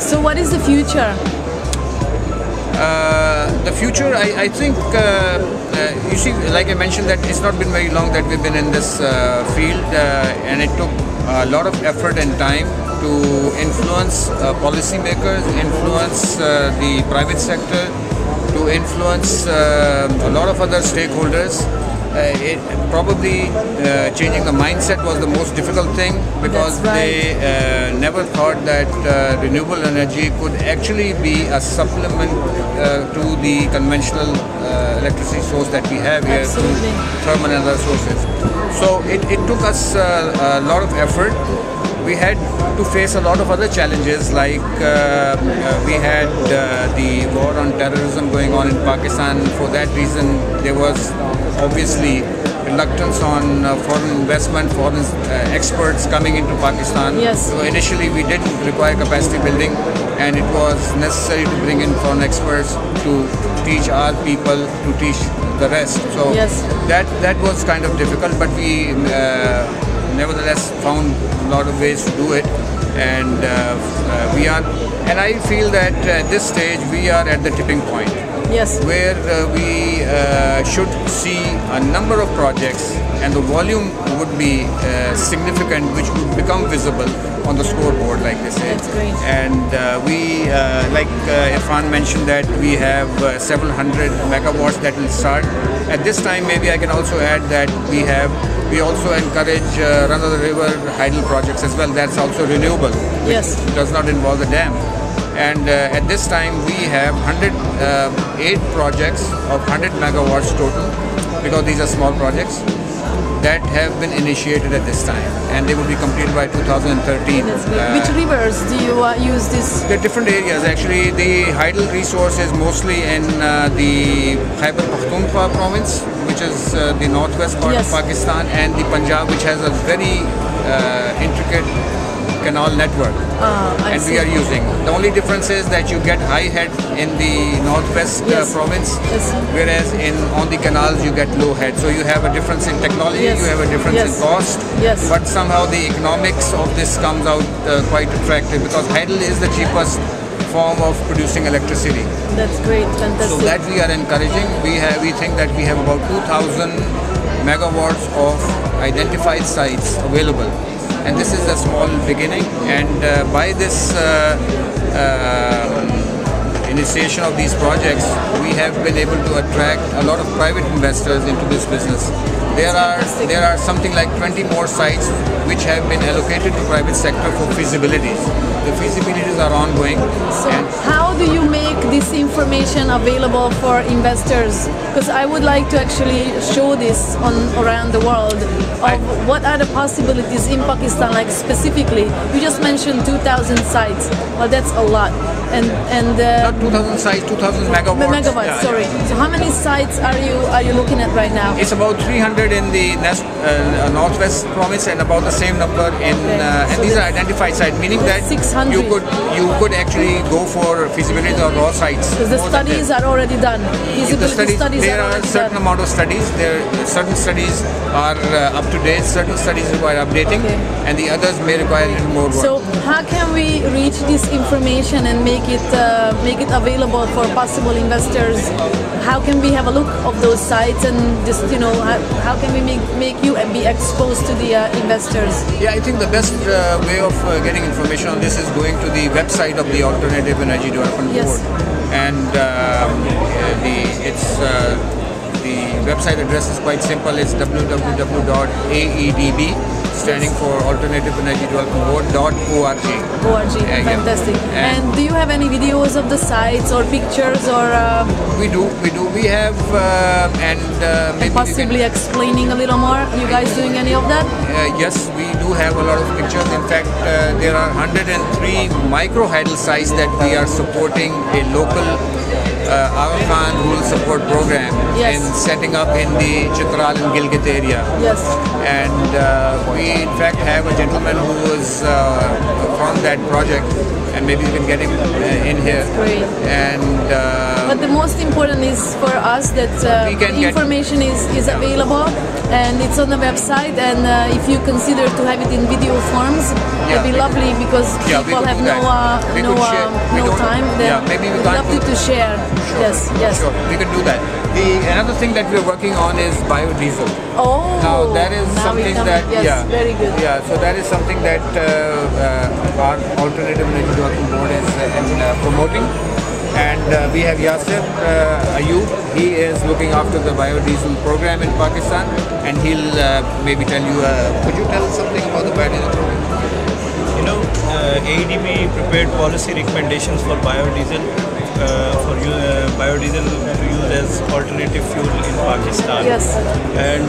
So what is the future? The future, I think, you see, like I mentioned, that it's not been very long that we've been in this field, and it took a lot of effort and time to influence policymakers, influence the private sector, to influence a lot of other stakeholders. Probably changing the mindset was the most difficult thing, because they never thought that renewable energy could actually be a supplement to the conventional electricity source that we have here through thermal and other sources. So it took us a lot of effort. We had to face a lot of other challenges, like we had the war on terrorism going on in Pakistan. For that reason, there was obviously reluctance on foreign investment, foreign experts coming into Pakistan. Yes. So initially we did require capacity building, and it was necessary to bring in foreign experts to teach our people, to teach the rest. So that was kind of difficult, but we nevertheless found a lot of ways to do it, and and I feel that at this stage we are at the tipping point. Yes. Where we should see a number of projects, and the volume would be significant, which would become visible on the scoreboard, like they say. That's great. And we, like Irfan mentioned, that we have several hundred megawatts that will start. At this time, maybe I can also add that we also encourage run-of-the-river hydel projects as well. That's also renewable. Yes. Which does not involve the dam. And at this time we have 108 projects of 100 megawatts total, because these are small projects that have been initiated at this time, and they will be completed by 2013. Which rivers do you use this? There are different areas actually. The hydel resource is mostly in the Khyber Pakhtunkhwa province, which is the northwest part of Pakistan, and the Punjab, which has a very intricate canal network, and we are using. The only difference is that you get high head in the northwest province, whereas on the canals you get low head. So you have a difference in technology, you have a difference in cost, but somehow the economics of this comes out quite attractive, because hydel is the cheapest form of producing electricity. That's great, fantastic. So that we are encouraging. We think that we have about 2,000 megawatts of identified sites available. And this is a small beginning, and by this initiation of these projects, we have been able to attract a lot of private investors into this business. There are something like 20 more sites which have been allocated to private sector for feasibilities. The feasibilities are ongoing. So how do you make this information available for investors? Because I would like to actually show this around the world of what are the possibilities in Pakistan, like specifically. You just mentioned 2,000 sites. Well, that's a lot. And not 2,000 sites, 2,000 megawatts. Megawatts, sorry. So how many sites are you looking at right now? It's about 300 in the northwest province, and about the same number in and these are identified sites, meaning that 600. you could actually go for feasibility or raw sites. Because the studies are already done. Feasibility studies there are a certain amount of studies. Certain studies are up to date. Certain studies require updating, and the others may require a little more work. So how can we reach this information and make it available for possible investors? How can we have a look of those sites, and just how can we make you be exposed to the investors? Yeah, I think the best way of getting information on this is going to the website of the Alternative Energy Development Board, and the website address is quite simple. It's www.aedb, standing for Alternative Energy Development Board.org. Fantastic. And do you have any videos of the sites or pictures, or? We do. We have, maybe possibly explaining a little more. Are you guys doing any of that? Yes, we do have a lot of pictures. In fact, there are 103 micro hydel sites that we are supporting a local Aga Khan Rural Support Program in setting up in the Chitral and Gilgit area. Yes. And we in fact have a gentleman who is from that project, and maybe we can get him in here. Great. And But the most important is for us that We can the get- information is available and it's on the website. And if you consider to have it in video forms, it'd be we lovely because Yeah, we people could have do that. We could share. We no don't- time. Then yeah, maybe we we'd can't love do- you to share. Yes, yes. Sure, we can do that. Another thing that we're working on is biodiesel. Oh, Now that is now we something come- that yes, very good. Yeah, so that is something that our alternative energy working board is promoting. And we have Yasir Ayub. He is looking after the biodiesel program in Pakistan, and he'll maybe tell you. Could you tell something about the biodiesel program? You know, AEDB prepared policy recommendations for biodiesel biodiesel to use as alternative fuel in Pakistan. Yes. And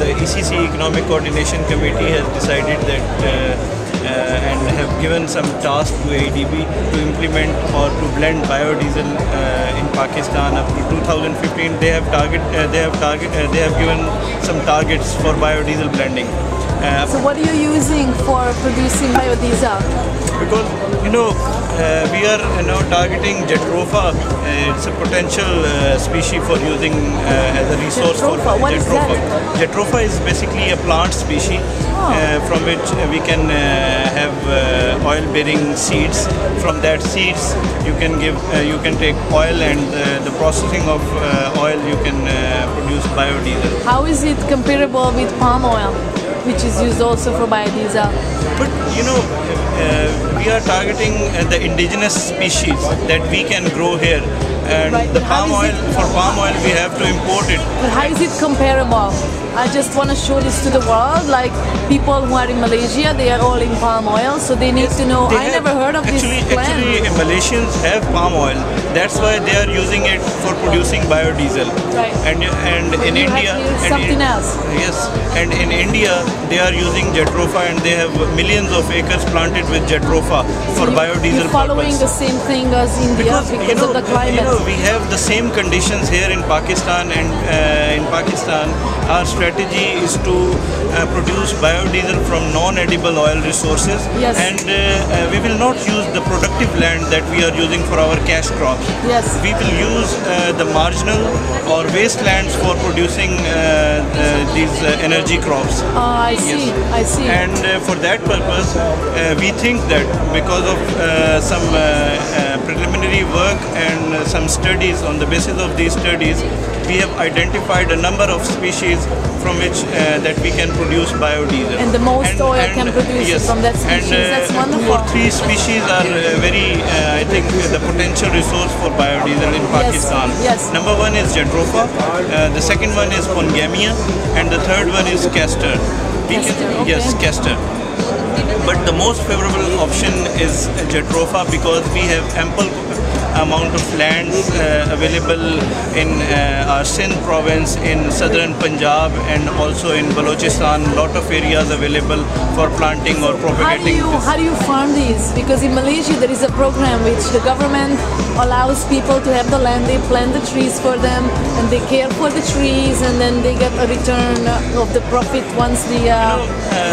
the ECC Economic Coordination Committee has decided that and have given some task to AEDB to implement or to blend biodiesel in Pakistan up to 2015. They have given some targets for biodiesel blending. So what are you using for producing biodiesel? Because we are now targeting Jatropha. It's a potential species for using as a resource Jatropha, for what is Jatropha. that? Jatropha is basically a plant species from which we can have oil-bearing seeds. From that seeds, you can take oil, and the processing of oil you can produce biodiesel. How is it comparable with palm oil, which is used also for biodiesel? But we are targeting the indigenous species that we can grow here, and Right, the but how palm is oil, it- for palm oil we have to import it. But how is it comparable? I just want to show this to the world. Like people who are in Malaysia, they are all in palm oil, so they need to know. They I have- never heard of actually, this plant. Actually, Malaysians have palm oil. That's why they are using it for producing biodiesel. Right. And in You have India, here and something else. Yes, and in India they are using Jatropha, and they have millions of acres planted with Jatropha for biodiesel You're following purpose. the same thing as India because of the climate. We have the same conditions here in Pakistan, and in Pakistan our strategy is to produce biodiesel from non-edible oil resources. Yes. And we will not use the productive land that we are using for our cash crops. Yes. We will use the marginal or wastelands for producing these energy crops. I see. Yes. I see. And for that purpose, we think that because of some preliminary work and some studies, on the basis of these studies, we have identified a number of species from which that we can produce biodiesel. And the most oil can produce yes, from that species. And That's 2 wonderful. or 3 species are very, I think, the potential resource for biodiesel in Pakistan. yes. Number 1 is Jatropha, the second one is Pongamia, and the third one is Castor. Castor, okay. Yes, Castor. But the most favorable option is Jatropha because we have ample amount of lands available in our Sindh province, in southern Punjab, and also in Balochistan. Lot of areas available for planting or propagating. How do you farm these? Because in Malaysia there is a program which the government allows people to have the land, they plant the trees for them, and they care for the trees, and then they get a return of the profit once the.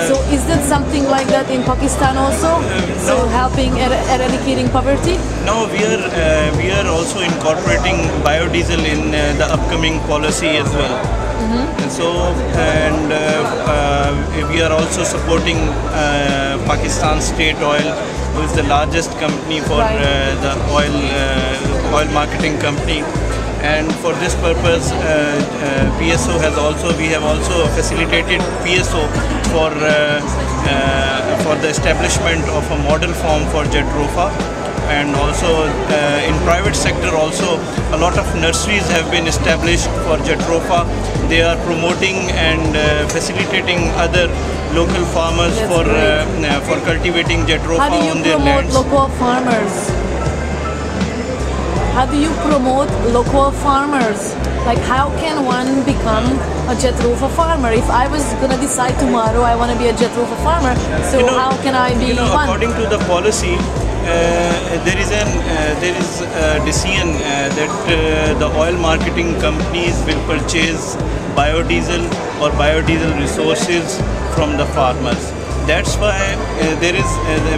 So is that something like that in Pakistan also? So helping eradicating poverty? No, we are also incorporating biodiesel in the upcoming policy as well. And so, we are also supporting Pakistan State Oil, who is the largest company for the oil marketing company. And for this purpose, PSO we have also facilitated PSO for the establishment of a model farm for Jatropha. And also in private sector also a lot of nurseries have been established for Jatropha. They are promoting and facilitating other local farmers for cultivating Jatropha on their lands. How do you promote local farmers? How do you promote local farmers? Like how can one become a Jatropha farmer? If I was gonna decide tomorrow I want to be a Jatropha farmer, so how can I be one? According to the policy, there is a decision that the oil marketing companies will purchase biodiesel or biodiesel resources from the farmers. that's why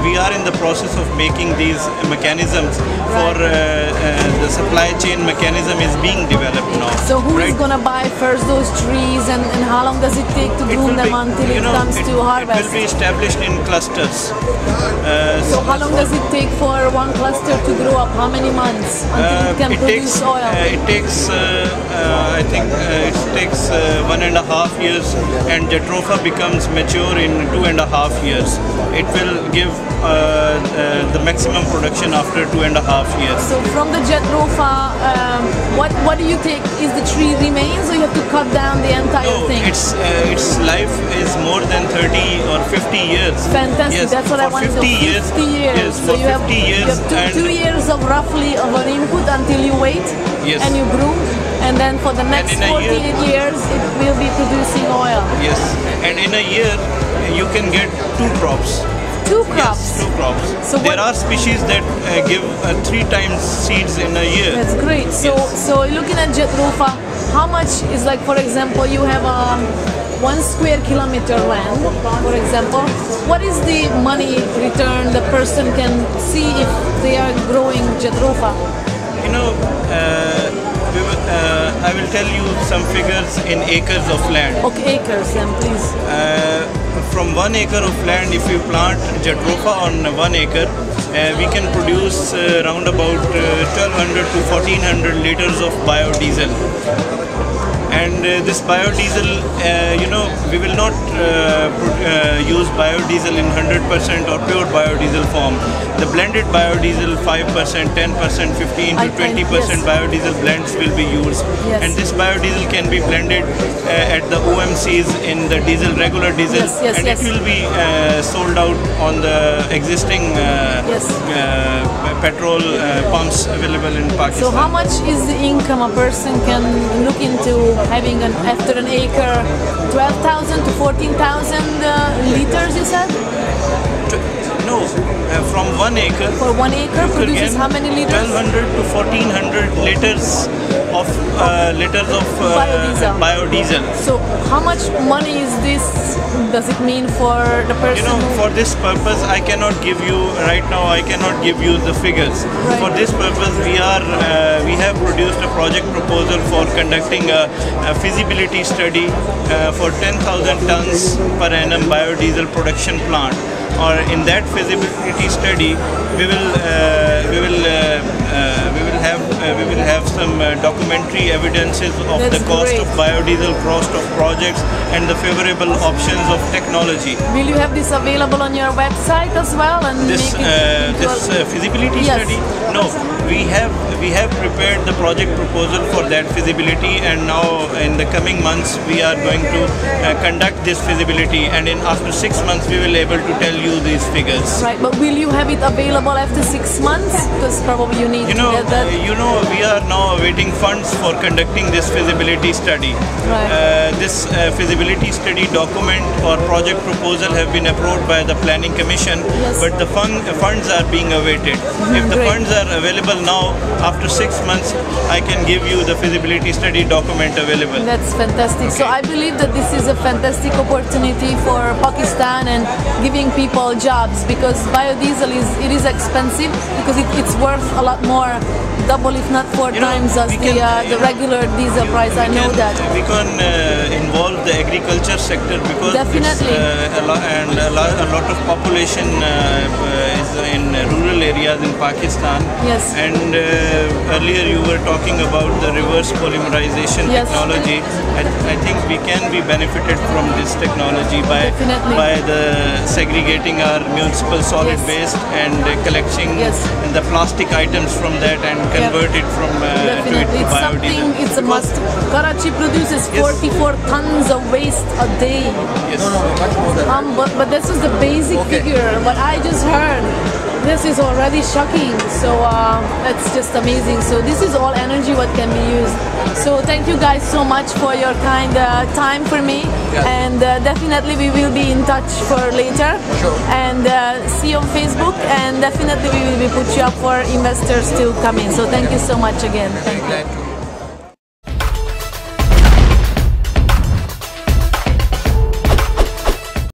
we are in the process of making these mechanisms for the supply chain mechanism is being developed now. So who is right? going to buy first those trees, and how long does it take to groom them until it comes to harvest? It will be established in clusters. So how long does it take for one cluster to grow up? How many months until it can produce oil? It takes, I think, it takes 1.5 years, and Jatropha becomes mature in 2.5 years. It will give the maximum production after 2.5 years. So from the Jatropha, what do you take? Is the tree remains, or you have to cut down the entire thing? Its life is more than 30 or 50 years. Fantastic. Yes, That's what I wanted to know. 50 years. Yes, so for you 50 years. You have 2 years of roughly of an input until you wait, yes, and you groom, and then for the next 48 years it will be producing oil. Yes, and in a year you can get 2 crops. 2 crops? Yes, 2 crops. So there are species that give 3 times seeds in a year. That's great. So, yes. So looking at Jatropha, how much is, like, for example, you have 1 square kilometer land, for example. What is the money return the person can see if they are growing Jatropha? You know, I will tell you some figures in acres of land. Okay, acres then, please. From 1 acre of land, if you plant Jatropha on 1 acre, we can produce around about 1200 to 1400 liters of biodiesel. And this biodiesel, we will not use biodiesel in 100% or pure biodiesel form. The blended biodiesel, 5%, 10%, 15 to 20% biodiesel blends will be used. Yes. And this biodiesel can be blended at the OMCs in the diesel, regular diesel, and it will be sold out on the existing petrol pumps available in Pakistan. So how much is the income a person can look into having after an acre? 12,000 to 14,000 liters, you said? No, from 1 acre. For 1 acre produces how many liters? 1200 to 1400 liters of biodiesel. So how much money is this? Does it mean for the person? You know, for this purpose, I cannot give you right now. I cannot give you the figures. Right. For this purpose, we have produced a project proposal for conducting a feasibility study for 10,000 tons per annum biodiesel production plant. Or in that feasibility study, we will have some documentary evidences of the cost of biodiesel, cost of projects, and the favorable options of technology. Will you have this available on your website as well? And this feasibility study? No, we have prepared the project proposal for that feasibility, and now in the coming months we are going to conduct this feasibility, and after 6 months we will be able to tell you these figures. Right, but will you have it available after 6 months? Because probably you need to get that. We are now awaiting funds for conducting this feasibility study. Right. This feasibility study document or project proposal have been approved by the Planning Commission, but the funds are being awaited. If the funds are available now, after 6 months, I can give you the feasibility study document available. That's fantastic. Okay. So I believe that this is a fantastic opportunity for Pakistan and giving people jobs, because biodiesel is expensive, because it's worth a lot more, double if not 4 times as the regular diesel price. I know that. We can involve the agriculture sector, because definitely a lot of population is in rural areas in Pakistan. Yes. And earlier you were talking about the reverse polymerization technology. I think we can be benefited from this technology by the segregating our municipal solid waste and collecting the plastic items from that and convert it from to biodiesel. It's a must. Karachi produces 44 tons of waste a day. Yes. But this is the basic figure. What I just heard, this is already shocking. So it's just amazing. So this is all energy what can be used. So thank you guys so much for your kind time for me, and definitely we will be in touch for later. Sure. And see you on Facebook, and definitely we will be put you up for investors to come in. So thank you so much again. Thank you.